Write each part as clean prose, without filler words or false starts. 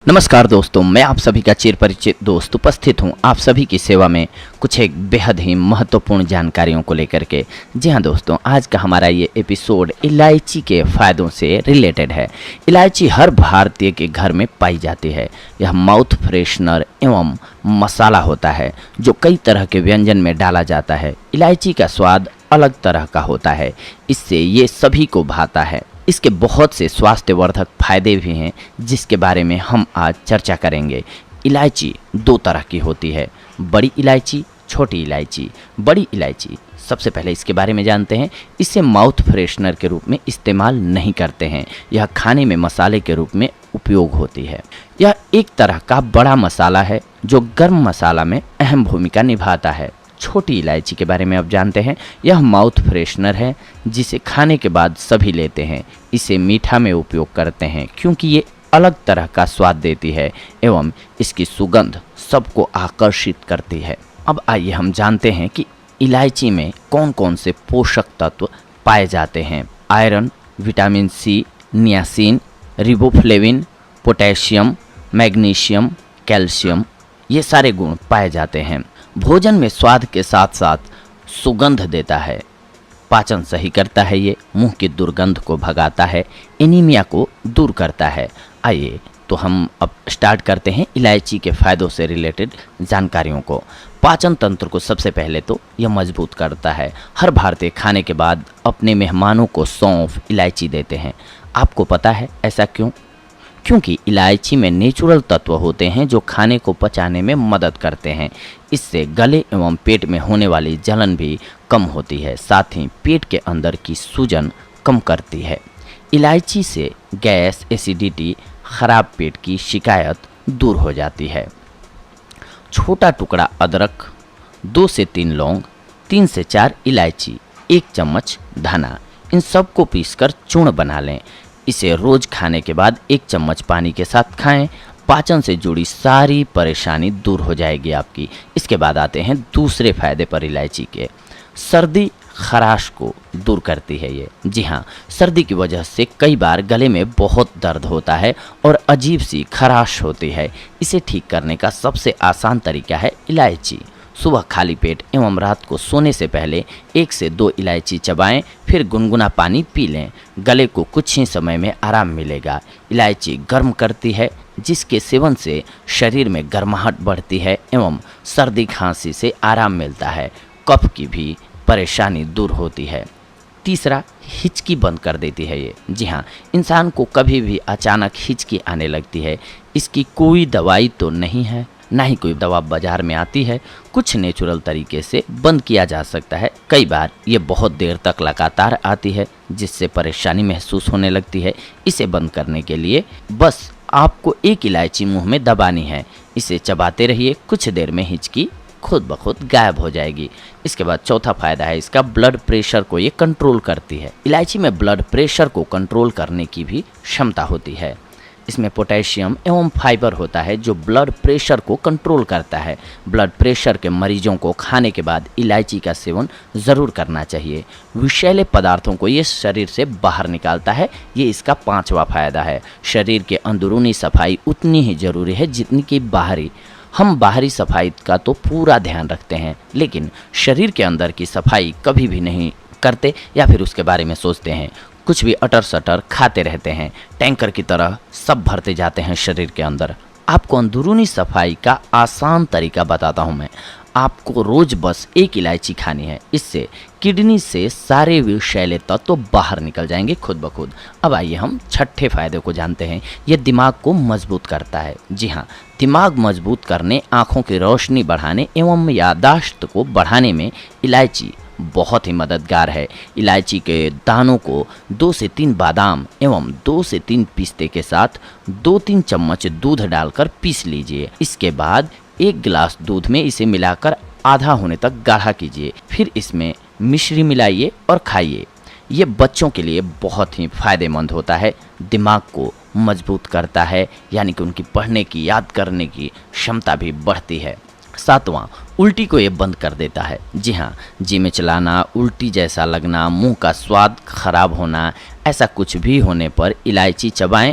नमस्कार दोस्तों, मैं आप सभी का चिर परिचित दोस्त उपस्थित हूं आप सभी की सेवा में कुछ एक बेहद ही महत्वपूर्ण जानकारियों को लेकर के। जी हां दोस्तों, आज का हमारा ये एपिसोड इलायची के फ़ायदों से रिलेटेड है। इलायची हर भारतीय के घर में पाई जाती है। यह माउथ फ्रेशनर एवं मसाला होता है जो कई तरह के व्यंजन में डाला जाता है। इलायची का स्वाद अलग तरह का होता है, इससे ये सभी को भाता है। इसके बहुत से स्वास्थ्यवर्धक फायदे भी हैं जिसके बारे में हम आज चर्चा करेंगे। इलायची दो तरह की होती है, बड़ी इलायची, छोटी इलायची। बड़ी इलायची, सबसे पहले इसके बारे में जानते हैं। इसे माउथ फ्रेशनर के रूप में इस्तेमाल नहीं करते हैं, यह खाने में मसाले के रूप में उपयोग होती है। यह एक तरह का बड़ा मसाला है जो गर्म मसाला में अहम भूमिका निभाता है। छोटी इलायची के बारे में अब जानते हैं। यह माउथ फ्रेशनर है जिसे खाने के बाद सभी लेते हैं। इसे मीठा में उपयोग करते हैं क्योंकि ये अलग तरह का स्वाद देती है एवं इसकी सुगंध सबको आकर्षित करती है। अब आइए हम जानते हैं कि इलायची में कौन कौन से पोषक तत्व पाए जाते हैं। Iron, vitamin C, niacin, riboflavin, potassium, magnesium, calcium, ये सारे गुण पाए जाते हैं। भोजन में स्वाद के साथ साथ सुगंध देता है, पाचन सही करता है, ये मुंह की दुर्गंध को भगाता है, एनीमिया को दूर करता है। आइए तो हम अब स्टार्ट करते हैं इलायची के फ़ायदों से रिलेटेड जानकारियों को। पाचन तंत्र को सबसे पहले तो यह मजबूत करता है। हर भारतीय खाने के बाद अपने मेहमानों को सौंफ, इलायची देते हैं। आपको पता है ऐसा क्यों? क्योंकि इलायची में नेचुरल तत्व होते हैं जो खाने को पचाने में मदद करते हैं। इससे गले एवं पेट में होने वाली जलन भी कम होती है, साथ ही पेट के अंदर की सूजन कम करती है। इलायची से गैस, एसिडिटी, खराब पेट की शिकायत दूर हो जाती है। छोटा टुकड़ा अदरक, 2 से 3 लौंग, 3 से 4 इलायची, 1 चम्मच धना, इन सब को पीसकर चूर्ण बना लें। इसे रोज खाने के बाद 1 चम्मच पानी के साथ खाएं। पाचन से जुड़ी सारी परेशानी दूर हो जाएगी आपकी। इसके बाद आते हैं दूसरे फायदे पर इलायची के। सर्दी खराश को दूर करती है ये। जी हाँ, सर्दी की वजह से कई बार गले में बहुत दर्द होता है और अजीब सी खराश होती है। इसे ठीक करने का सबसे आसान तरीका है इलायची। सुबह खाली पेट एवं रात को सोने से पहले 1 से 2 इलायची चबाएं, फिर गुनगुना पानी पी लें। गले को कुछ ही समय में आराम मिलेगा। इलायची गर्म करती है जिसके सेवन से शरीर में गर्माहट बढ़ती है एवं सर्दी खांसी से आराम मिलता है। कफ की भी परेशानी दूर होती है। तीसरा, हिचकी बंद कर देती है ये। जी हाँ, इंसान को कभी भी अचानक हिचकी आने लगती है। इसकी कोई दवाई तो नहीं है, ना ही कोई दवा बाजार में आती है। कुछ नेचुरल तरीके से बंद किया जा सकता है। कई बार ये बहुत देर तक लगातार आती है जिससे परेशानी महसूस होने लगती है। इसे बंद करने के लिए बस आपको 1 इलायची मुंह में दबानी है। इसे चबाते रहिए, कुछ देर में हिचकी खुद ब खुद गायब हो जाएगी। इसके बाद चौथा फायदा है इसका, ब्लड प्रेशर को ये कंट्रोल करती है। इलायची में ब्लड प्रेशर को कंट्रोल करने की भी क्षमता होती है। इसमें पोटेशियम एवं फाइबर होता है जो ब्लड प्रेशर को कंट्रोल करता है। ब्लड प्रेशर के मरीजों को खाने के बाद इलायची का सेवन ज़रूर करना चाहिए। विषैले पदार्थों को ये शरीर से बाहर निकालता है, ये इसका 5वां फायदा है। शरीर के अंदरूनी सफाई उतनी ही ज़रूरी है जितनी कि बाहरी। हम बाहरी सफाई का तो पूरा ध्यान रखते हैं, लेकिन शरीर के अंदर की सफाई कभी भी नहीं करते या फिर उसके बारे में सोचते हैं। कुछ भी अटर सटर खाते रहते हैं, टैंकर की तरह सब भरते जाते हैं शरीर के अंदर। आपको अंदरूनी सफाई का आसान तरीका बताता हूँ मैं। आपको रोज बस 1 इलायची खानी है। इससे किडनी से सारे विषैले तत्व बाहर निकल जाएंगे खुद ब खुद। अब आइए हम छठे फायदे को जानते हैं। यह दिमाग को मजबूत करता है। जी हाँ, दिमाग मजबूत करने, आँखों की रोशनी बढ़ाने एवं याददाश्त को बढ़ाने में इलायची बहुत ही मददगार है। इलायची के दानों को 2 से 3 बादाम एवं 2 से 3 पिस्ते के साथ 2-3 चम्मच दूध डालकर पीस लीजिए। इसके बाद 1 गिलास दूध में इसे मिलाकर आधा होने तक गाढ़ा कीजिए। फिर इसमें मिश्री मिलाइए और खाइए। ये बच्चों के लिए बहुत ही फायदेमंद होता है। दिमाग को मजबूत करता है, यानी कि उनकी पढ़ने की, याद करने की क्षमता भी बढ़ती है। 7वां, उल्टी को ये बंद कर देता है। जी हाँ, जी में चलाना, उल्टी जैसा लगना, मुंह का स्वाद खराब होना, ऐसा कुछ भी होने पर इलायची चबाएं,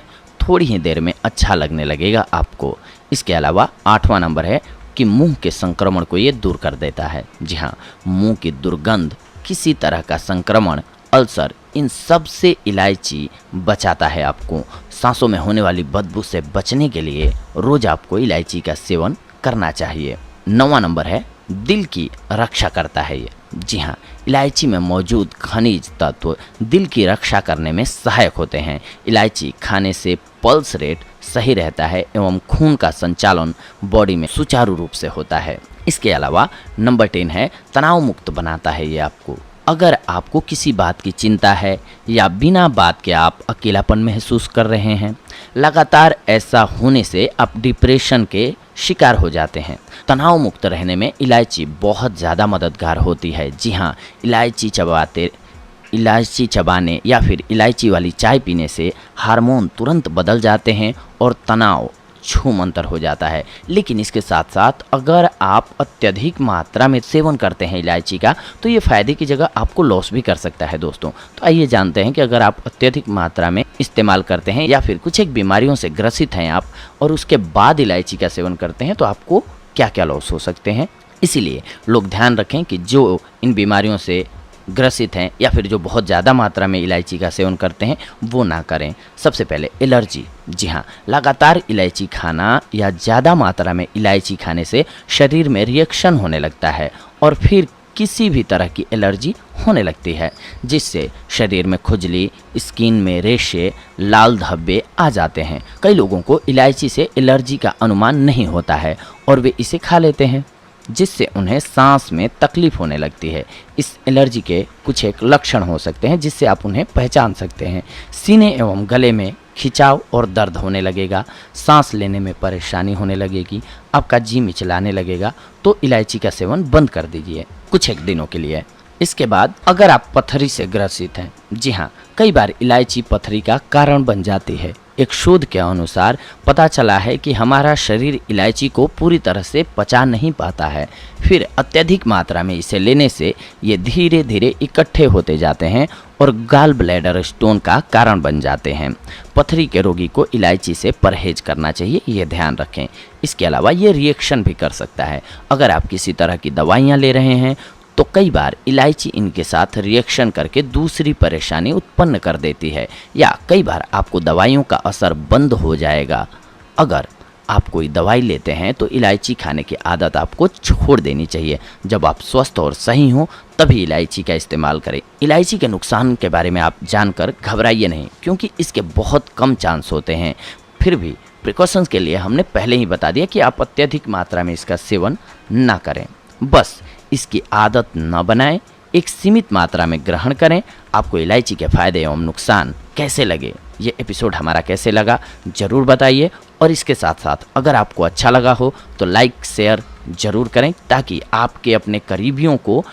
थोड़ी ही देर में अच्छा लगने लगेगा आपको। इसके अलावा 8वां नंबर है कि मुंह के संक्रमण को ये दूर कर देता है। जी हाँ, मुंह की दुर्गंध, किसी तरह का संक्रमण, अल्सर, इन सब से इलायची बचाता है आपको। सांसों में होने वाली बदबू से बचने के लिए रोज आपको इलायची का सेवन करना चाहिए। 9वां नंबर है दिल की रक्षा करता है ये। जी हाँ, इलायची में मौजूद खनिज तत्व दिल की रक्षा करने में सहायक होते हैं। इलायची खाने से पल्स रेट सही रहता है एवं खून का संचालन बॉडी में सुचारू रूप से होता है। इसके अलावा नंबर 10 है तनाव मुक्त बनाता है ये आपको। अगर आपको किसी बात की चिंता है या बिना बात के आप अकेलापन महसूस कर रहे हैं, लगातार ऐसा होने से आप डिप्रेशन के शिकार हो जाते हैं। तनाव मुक्त रहने में इलायची बहुत ज़्यादा मददगार होती है। जी हाँ, इलायची चबाने या फिर इलायची वाली चाय पीने से हार्मोन तुरंत बदल जाते हैं और तनाव छूमंतर हो जाता है। लेकिन इसके साथ साथ अगर आप अत्यधिक मात्रा में सेवन करते हैं इलायची का, तो ये फ़ायदे की जगह आपको लॉस भी कर सकता है दोस्तों। तो आइए जानते हैं कि अगर आप अत्यधिक मात्रा में इस्तेमाल करते हैं या फिर कुछ एक बीमारियों से ग्रसित हैं आप और उसके बाद इलायची का सेवन करते हैं, तो आपको क्या क्या लॉस हो सकते हैं। इसीलिए लोग ध्यान रखें कि जो इन बीमारियों से ग्रसित हैं या फिर जो बहुत ज़्यादा मात्रा में इलायची का सेवन करते हैं वो ना करें। सबसे पहले एलर्जी। जी हाँ, लगातार इलायची खाना या ज़्यादा मात्रा में इलायची खाने से शरीर में रिएक्शन होने लगता है और फिर किसी भी तरह की एलर्जी होने लगती है, जिससे शरीर में खुजली, स्किन में रेशे, लाल धब्बे आ जाते हैं। कई लोगों को इलायची से एलर्जी का अनुमान नहीं होता है और वे इसे खा लेते हैं, जिससे उन्हें सांस में तकलीफ होने लगती है। इस एलर्जी के कुछ एक लक्षण हो सकते हैं जिससे आप उन्हें पहचान सकते हैं। सीने एवं गले में खिंचाव और दर्द होने लगेगा, सांस लेने में परेशानी होने लगेगी, आपका जी मिचलाने लगेगा। तो इलायची का सेवन बंद कर दीजिए कुछ एक दिनों के लिए। इसके बाद अगर आप पथरी से ग्रसित हैं, जी हाँ, कई बार इलायची पथरी का कारण बन जाती है। एक शोध के अनुसार पता चला है कि हमारा शरीर इलायची को पूरी तरह से पचा नहीं पाता है। फिर अत्यधिक मात्रा में इसे लेने से ये धीरे धीरे इकट्ठे होते जाते हैं और गाल ब्लैडर स्टोन का कारण बन जाते हैं। पथरी के रोगी को इलायची से परहेज करना चाहिए, ये ध्यान रखें। इसके अलावा ये रिएक्शन भी कर सकता है। अगर आप किसी तरह की दवाइयाँ ले रहे हैं तो कई बार इलायची इनके साथ रिएक्शन करके दूसरी परेशानी उत्पन्न कर देती है, या कई बार आपको दवाइयों का असर बंद हो जाएगा। अगर आप कोई दवाई लेते हैं तो इलायची खाने की आदत आपको छोड़ देनी चाहिए। जब आप स्वस्थ और सही हों तभी इलायची का इस्तेमाल करें। इलायची के नुकसान के बारे में आप जानकर घबराइए नहीं, क्योंकि इसके बहुत कम चांस होते हैं। फिर भी प्रिकॉशंस के लिए हमने पहले ही बता दिया कि आप अत्यधिक मात्रा में इसका सेवन ना करें। बस इसकी आदत न बनाएं, एक सीमित मात्रा में ग्रहण करें। आपको इलायची के फायदे एवं नुकसान कैसे लगे, ये एपिसोड हमारा कैसे लगा ज़रूर बताइए। और इसके साथ साथ अगर आपको अच्छा लगा हो तो लाइक शेयर ज़रूर करें, ताकि आपके अपने करीबियों को,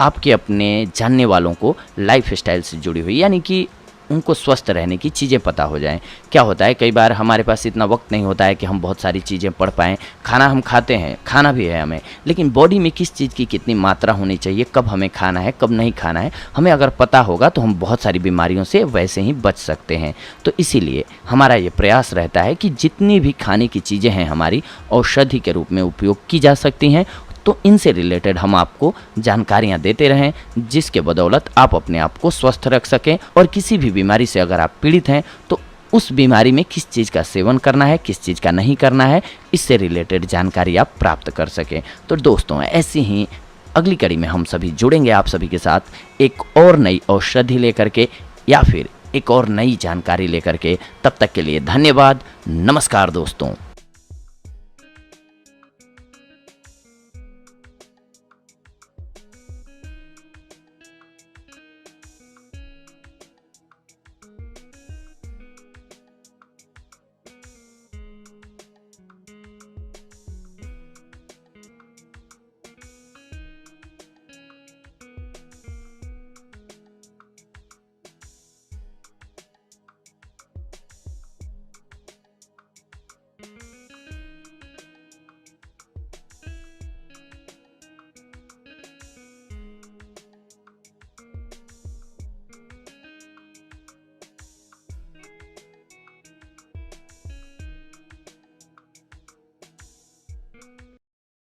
आपके अपने जानने वालों को लाइफ स्टाइल से जुड़ी हुई, यानी कि उनको स्वस्थ रहने की चीज़ें पता हो जाएं। क्या होता है, कई बार हमारे पास इतना वक्त नहीं होता है कि हम बहुत सारी चीज़ें पढ़ पाएँ। खाना हम खाते हैं, खाना भी है हमें, लेकिन बॉडी में किस चीज़ की कितनी मात्रा होनी चाहिए, कब हमें खाना है, कब नहीं खाना है, हमें अगर पता होगा तो हम बहुत सारी बीमारियों से वैसे ही बच सकते हैं। तो इसीलिए हमारा ये प्रयास रहता है कि जितनी भी खाने की चीज़ें हैं हमारी औषधि के रूप में उपयोग की जा सकती हैं, तो इनसे रिलेटेड हम आपको जानकारियां देते रहें, जिसके बदौलत आप अपने आप को स्वस्थ रख सकें। और किसी भी बीमारी से अगर आप पीड़ित हैं तो उस बीमारी में किस चीज़ का सेवन करना है, किस चीज़ का नहीं करना है, इससे रिलेटेड जानकारी आप प्राप्त कर सकें। तो दोस्तों, ऐसी ही अगली कड़ी में हम सभी जुड़ेंगे आप सभी के साथ एक और नई औषधि लेकर के या फिर एक और नई जानकारी लेकर के। तब तक के लिए धन्यवाद। नमस्कार दोस्तों।